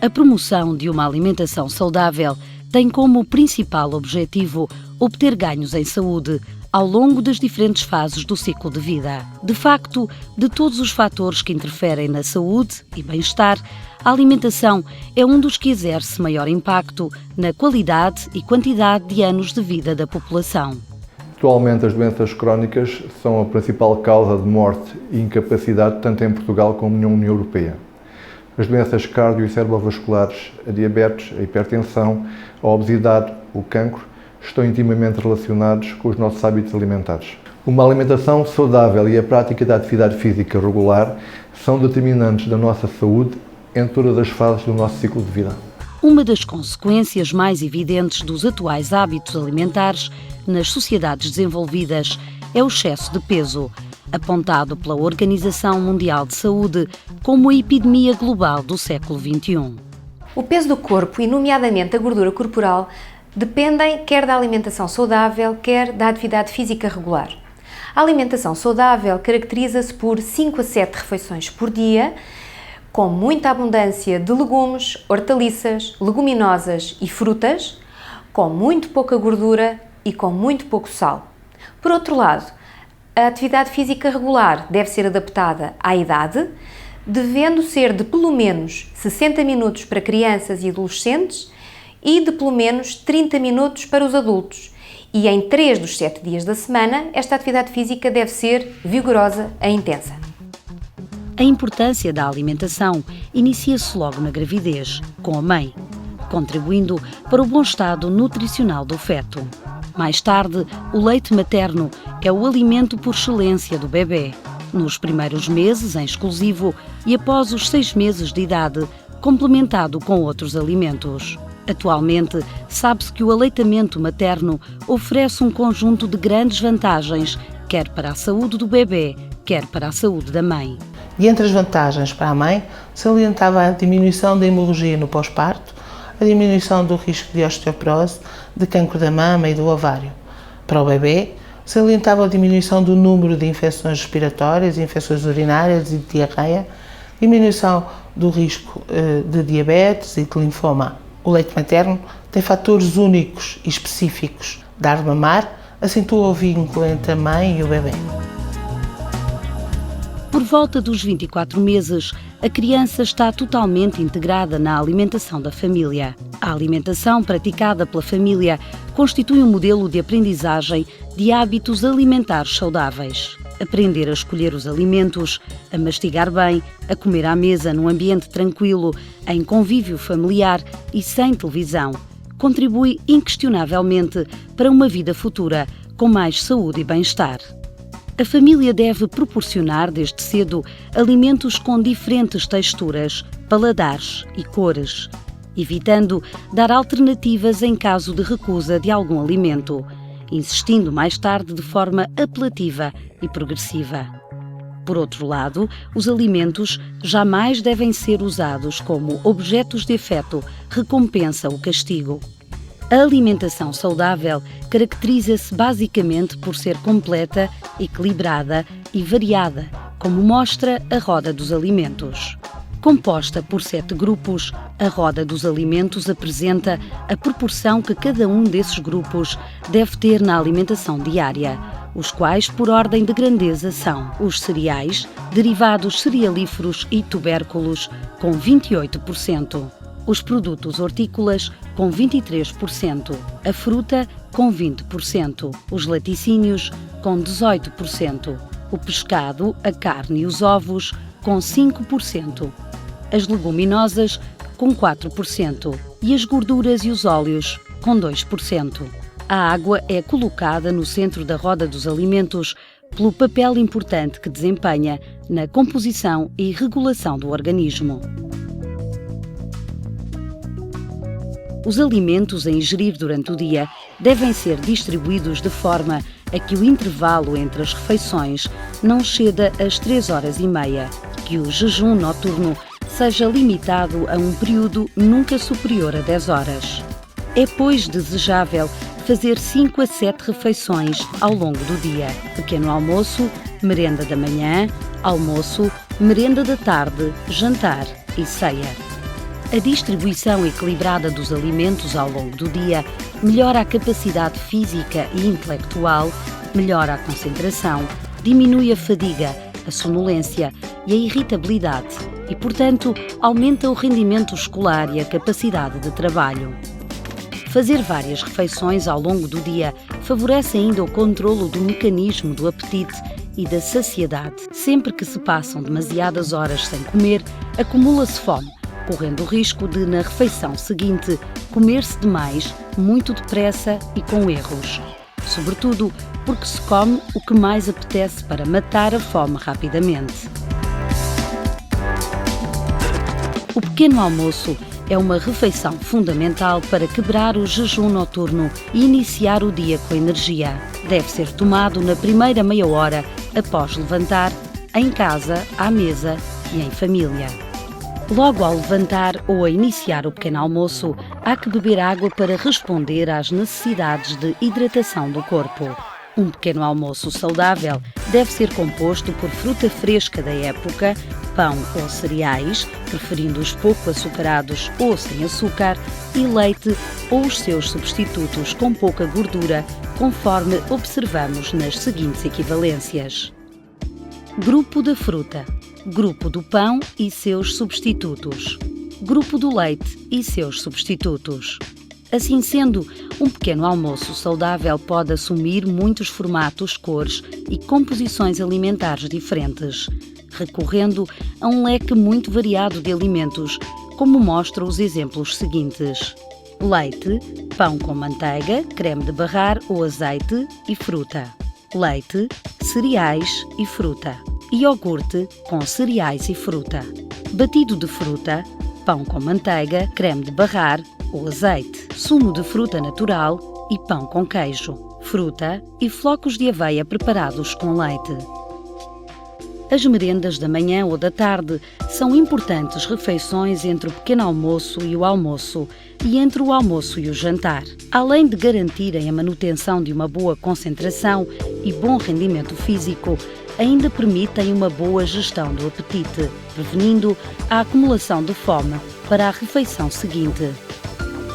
A promoção de uma alimentação saudável tem como principal objetivo obter ganhos em saúde ao longo das diferentes fases do ciclo de vida. De facto, de todos os fatores que interferem na saúde e bem-estar, a alimentação é um dos que exerce maior impacto na qualidade e quantidade de anos de vida da população. Atualmente, as doenças crónicas são a principal causa de morte e incapacidade tanto em Portugal como na União Europeia. As doenças cardio- e cerebrovasculares, a diabetes, a hipertensão, a obesidade, o cancro, estão intimamente relacionados com os nossos hábitos alimentares. Uma alimentação saudável e a prática da atividade física regular são determinantes da nossa saúde em todas as fases do nosso ciclo de vida. Uma das consequências mais evidentes dos atuais hábitos alimentares nas sociedades desenvolvidas é o excesso de peso, apontado pela Organização Mundial de Saúde como a epidemia global do século XXI. O peso do corpo, e nomeadamente a gordura corporal, dependem quer da alimentação saudável, quer da atividade física regular. A alimentação saudável caracteriza-se por 5 a 7 refeições por dia, com muita abundância de legumes, hortaliças, leguminosas e frutas, com muito pouca gordura e com muito pouco sal. Por outro lado, a atividade física regular deve ser adaptada à idade, devendo ser de pelo menos 60 minutos para crianças e adolescentes e de pelo menos 30 minutos para os adultos. E em 3 dos 7 dias da semana, esta atividade física deve ser vigorosa e intensa. A importância da alimentação inicia-se logo na gravidez, com a mãe, contribuindo para o bom estado nutricional do feto. Mais tarde, o leite materno é o alimento por excelência do bebê. Nos primeiros meses, em exclusivo, e após os 6 meses de idade, complementado com outros alimentos. Atualmente, sabe-se que o aleitamento materno oferece um conjunto de grandes vantagens, quer para a saúde do bebê, quer para a saúde da mãe. E entre as vantagens para a mãe, salientava a diminuição da hemorragia no pós-parto, a diminuição do risco de osteoporose, de cancro da mama e do ovário. Para o bebê, salientava a diminuição do número de infecções respiratórias, infecções urinárias e de diarreia, diminuição do risco de diabetes e de linfoma. O leite materno tem fatores únicos e específicos. Dar de mamar acentua o vínculo entre a mãe e o bebê. Por volta dos 24 meses, a criança está totalmente integrada na alimentação da família. A alimentação praticada pela família constitui um modelo de aprendizagem de hábitos alimentares saudáveis. Aprender a escolher os alimentos, a mastigar bem, a comer à mesa num ambiente tranquilo, em convívio familiar e sem televisão, contribui inquestionavelmente para uma vida futura com mais saúde e bem-estar. A família deve proporcionar desde cedo alimentos com diferentes texturas, paladares e cores, evitando dar alternativas em caso de recusa de algum alimento, insistindo mais tarde de forma apelativa e progressiva. Por outro lado, os alimentos jamais devem ser usados como objetos de afeto, recompensa ou castigo. A alimentação saudável caracteriza-se basicamente por ser completa, equilibrada e variada, como mostra a Roda dos Alimentos. Composta por 7 grupos, a Roda dos Alimentos apresenta a proporção que cada um desses grupos deve ter na alimentação diária, os quais, por ordem de grandeza, são os cereais, derivados cerealíferos e tubérculos, com 28%. Os produtos hortícolas, com 23%, a fruta, com 20%, os laticínios, com 18%, o pescado, a carne e os ovos, com 5%, as leguminosas, com 4%, e as gorduras e os óleos, com 2%. A água é colocada no centro da roda dos alimentos pelo papel importante que desempenha na composição e regulação do organismo. Os alimentos a ingerir durante o dia devem ser distribuídos de forma a que o intervalo entre as refeições não exceda as 3h30, que o jejum noturno seja limitado a um período nunca superior a 10 horas. É, pois, desejável fazer 5 a 7 refeições ao longo do dia: pequeno almoço, merenda da manhã, almoço, merenda da tarde, jantar e ceia. A distribuição equilibrada dos alimentos ao longo do dia melhora a capacidade física e intelectual, melhora a concentração, diminui a fadiga, a sonolência e a irritabilidade e, portanto, aumenta o rendimento escolar e a capacidade de trabalho. Fazer várias refeições ao longo do dia favorece ainda o controlo do mecanismo do apetite e da saciedade. Sempre que se passam demasiadas horas sem comer, acumula-se fome, correndo o risco de, na refeição seguinte, comer-se demais, muito depressa e com erros. Sobretudo porque se come o que mais apetece para matar a fome rapidamente. O pequeno almoço é uma refeição fundamental para quebrar o jejum noturno e iniciar o dia com energia. Deve ser tomado na primeira meia hora após levantar, em casa, à mesa e em família. Logo ao levantar ou a iniciar o pequeno almoço, há que beber água para responder às necessidades de hidratação do corpo. Um pequeno almoço saudável deve ser composto por fruta fresca da época, pão ou cereais, preferindo-os pouco açucarados ou sem açúcar, e leite ou os seus substitutos com pouca gordura, conforme observamos nas seguintes equivalências. Grupo da fruta, grupo do pão e seus substitutos, grupo do leite e seus substitutos. Assim sendo, um pequeno almoço saudável pode assumir muitos formatos, cores e composições alimentares diferentes, recorrendo a um leque muito variado de alimentos, como mostram os exemplos seguintes: leite, pão com manteiga, creme de barrar ou azeite e fruta. Leite, cereais e fruta. Iogurte com cereais e fruta. Batido de fruta, pão com manteiga, creme de barrar ou azeite. Sumo de fruta natural e pão com queijo. Fruta e flocos de aveia preparados com leite. As merendas da manhã ou da tarde são importantes refeições entre o pequeno almoço e o almoço e entre o almoço e o jantar. Além de garantirem a manutenção de uma boa concentração e bom rendimento físico, ainda permitem uma boa gestão do apetite, prevenindo a acumulação de fome para a refeição seguinte.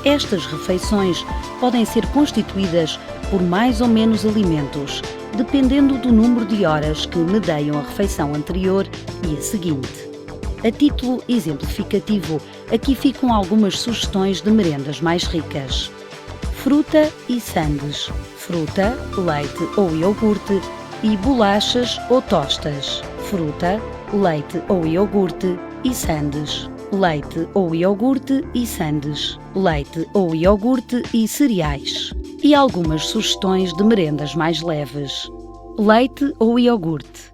Estas refeições podem ser constituídas por mais ou menos alimentos, dependendo do número de horas que medeiam a refeição anterior e a seguinte. A título exemplificativo, aqui ficam algumas sugestões de merendas mais ricas. Fruta e sandes, fruta, leite ou iogurte e bolachas ou tostas, fruta, leite ou iogurte e sandes, leite ou iogurte e sandes, leite ou iogurte e cereais. E algumas sugestões de merendas mais leves. Leite ou iogurte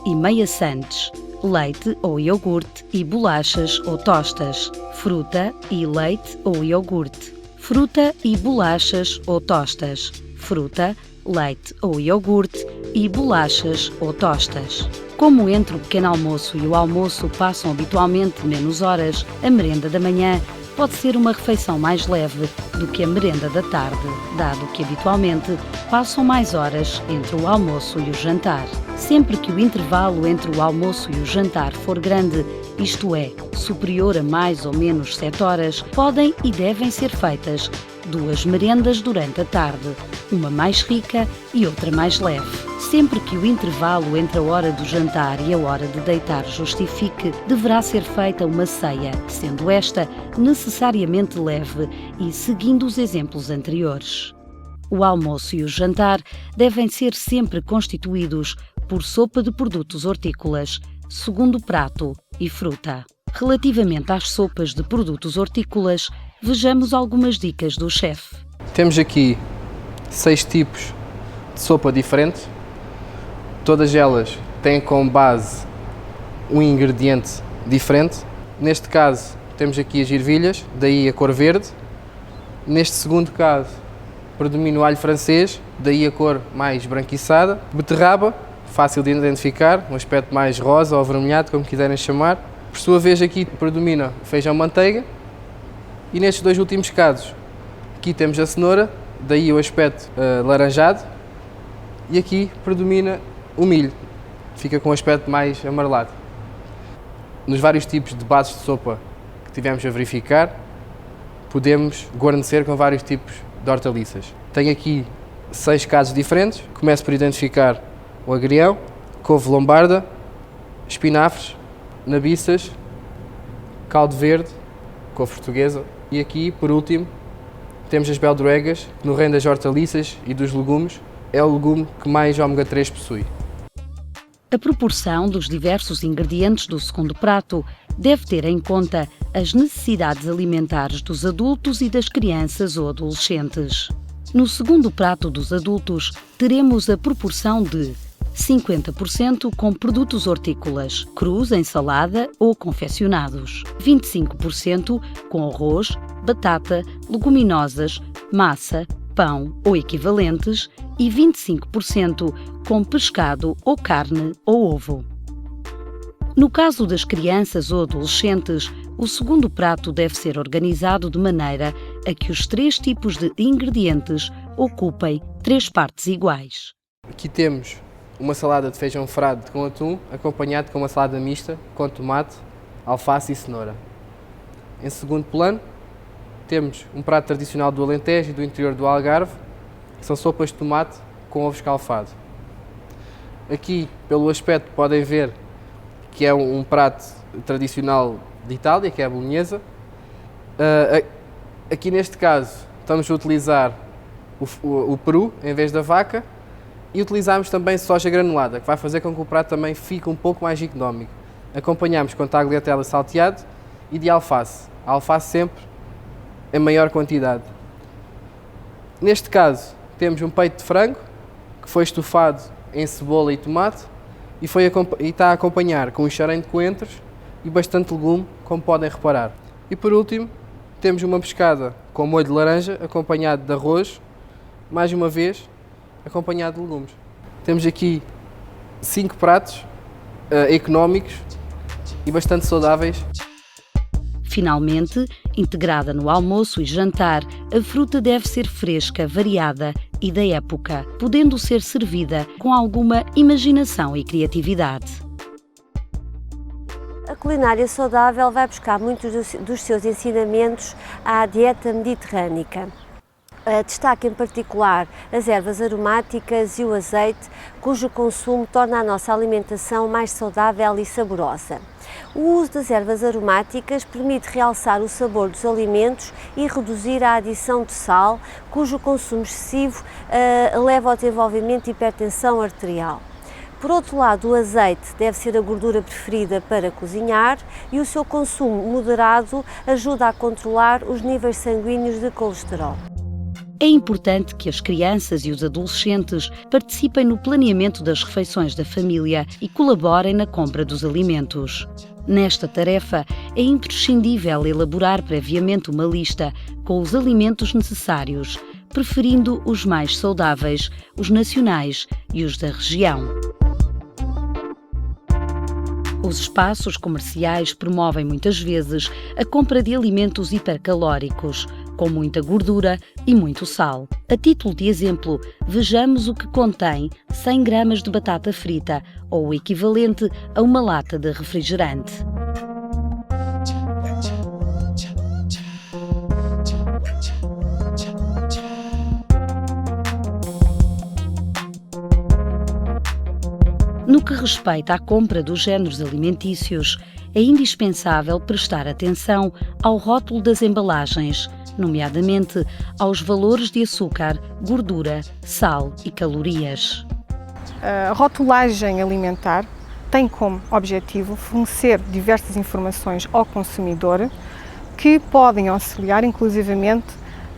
e meia sandes, leite ou iogurte e bolachas ou tostas, fruta e leite ou iogurte, fruta e bolachas ou tostas, fruta, leite ou iogurte e bolachas ou tostas. Como entre o pequeno almoço e o almoço passam habitualmente menos horas, a merenda da manhã pode ser uma refeição mais leve do que a merenda da tarde, dado que habitualmente passam mais horas entre o almoço e o jantar. Sempre que o intervalo entre o almoço e o jantar for grande, isto é, superior a mais ou menos 7 horas, podem e devem ser feitas 2 merendas durante a tarde, uma mais rica e outra mais leve. Sempre que o intervalo entre a hora do jantar e a hora de deitar justifique, deverá ser feita uma ceia, sendo esta necessariamente leve e seguindo os exemplos anteriores. O almoço e o jantar devem ser sempre constituídos por sopa de produtos hortícolas, segundo prato e fruta. Relativamente às sopas de produtos hortícolas, vejamos algumas dicas do chefe. Temos aqui 6 tipos de sopa diferentes. Todas elas têm como base um ingrediente diferente. Neste caso, temos aqui as ervilhas, daí a cor verde. Neste segundo caso, predomina o alho francês, daí a cor mais branquiçada. Beterraba, fácil de identificar, um aspecto mais rosa ou avermelhado, como quiserem chamar. Por sua vez, aqui predomina o feijão-manteiga. E nestes 2 últimos casos, aqui temos a cenoura, daí o aspecto laranjado. E aqui predomina o milho, fica com um aspecto mais amarelado. Nos vários tipos de bases de sopa que tivemos a verificar, podemos guarnecer com vários tipos de hortaliças. Tenho aqui 6 casos diferentes. Começo por identificar o agrião, couve lombarda, espinafres, nabiças, caldo verde, couve portuguesa e aqui, por último, temos as beldroegas, que no reino das hortaliças e dos legumes é o legume que mais ômega 3 possui. A proporção dos diversos ingredientes do segundo prato deve ter em conta as necessidades alimentares dos adultos e das crianças ou adolescentes. No segundo prato dos adultos, teremos a proporção de 50% com produtos hortícolas, crus em salada ou confeccionados, 25% com arroz, batata, leguminosas, massa, pão ou equivalentes e 25% com pescado ou carne ou ovo. No caso das crianças ou adolescentes, o segundo prato deve ser organizado de maneira a que os 3 tipos de ingredientes ocupem 3 partes iguais. Aqui temos uma salada de feijão frade com atum, acompanhado com uma salada mista com tomate, alface e cenoura. Em segundo plano, temos um prato tradicional do Alentejo e do interior do Algarve, que são sopas de tomate com ovo escalfado. Aqui, pelo aspecto, podem ver que é um prato tradicional de Itália, que é a bolonhesa. Aqui neste caso, estamos a utilizar o peru em vez da vaca e utilizamos também soja granulada, que vai fazer com que o prato também fique um pouco mais económico. Acompanhamos com tagliatelle salteado e de alface. A alface sempre em maior quantidade. Neste caso, temos um peito de frango, que foi estufado em cebola e tomate e está a acompanhar com um chareiro de coentros e bastante legume, como podem reparar. E por último, temos uma pescada com molho de laranja, acompanhado de arroz, mais uma vez, acompanhado de legumes. Temos aqui 5 pratos económicos e bastante saudáveis. Finalmente, integrada no almoço e jantar, a fruta deve ser fresca, variada e da época, podendo ser servida com alguma imaginação e criatividade. A culinária saudável vai buscar muitos dos seus ensinamentos à dieta mediterrânica. Destaque em particular as ervas aromáticas e o azeite, cujo consumo torna a nossa alimentação mais saudável e saborosa. O uso das ervas aromáticas permite realçar o sabor dos alimentos e reduzir a adição de sal, cujo consumo excessivo leva ao desenvolvimento de hipertensão arterial. Por outro lado, o azeite deve ser a gordura preferida para cozinhar e o seu consumo moderado ajuda a controlar os níveis sanguíneos de colesterol. É importante que as crianças e os adolescentes participem no planeamento das refeições da família e colaborem na compra dos alimentos. Nesta tarefa, é imprescindível elaborar previamente uma lista com os alimentos necessários, preferindo os mais saudáveis, os nacionais e os da região. Os espaços comerciais promovem muitas vezes a compra de alimentos hipercalóricos, com muita gordura e muito sal. A título de exemplo, vejamos o que contém 100 gramas de batata frita, ou o equivalente a uma lata de refrigerante. No que respeita à compra dos géneros alimentícios, é indispensável prestar atenção ao rótulo das embalagens, nomeadamente aos valores de açúcar, gordura, sal e calorias. A rotulagem alimentar tem como objetivo fornecer diversas informações ao consumidor que podem auxiliar inclusivamente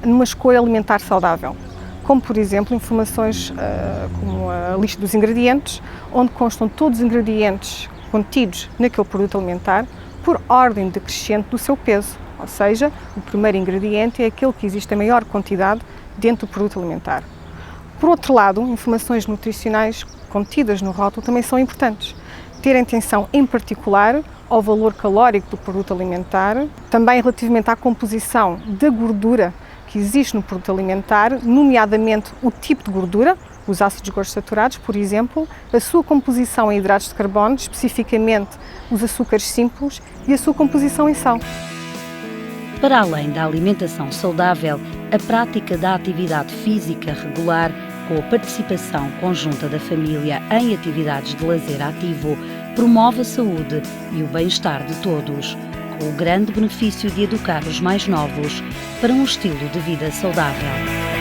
numa escolha alimentar saudável, como por exemplo informações como a lista dos ingredientes, onde constam todos os ingredientes contidos naquele produto alimentar por ordem decrescente do seu peso, ou seja, o primeiro ingrediente é aquele que existe em maior quantidade dentro do produto alimentar. Por outro lado, informações nutricionais contidas no rótulo também são importantes. Ter atenção em particular ao valor calórico do produto alimentar, também relativamente à composição da gordura que existe no produto alimentar, nomeadamente o tipo de gordura, os ácidos gordos saturados, por exemplo, a sua composição em hidratos de carbono, especificamente os açúcares simples, e a sua composição em sal. Para além da alimentação saudável, a prática da atividade física regular, com a participação conjunta da família em atividades de lazer ativo, promove a saúde e o bem-estar de todos, com o grande benefício de educar os mais novos para um estilo de vida saudável.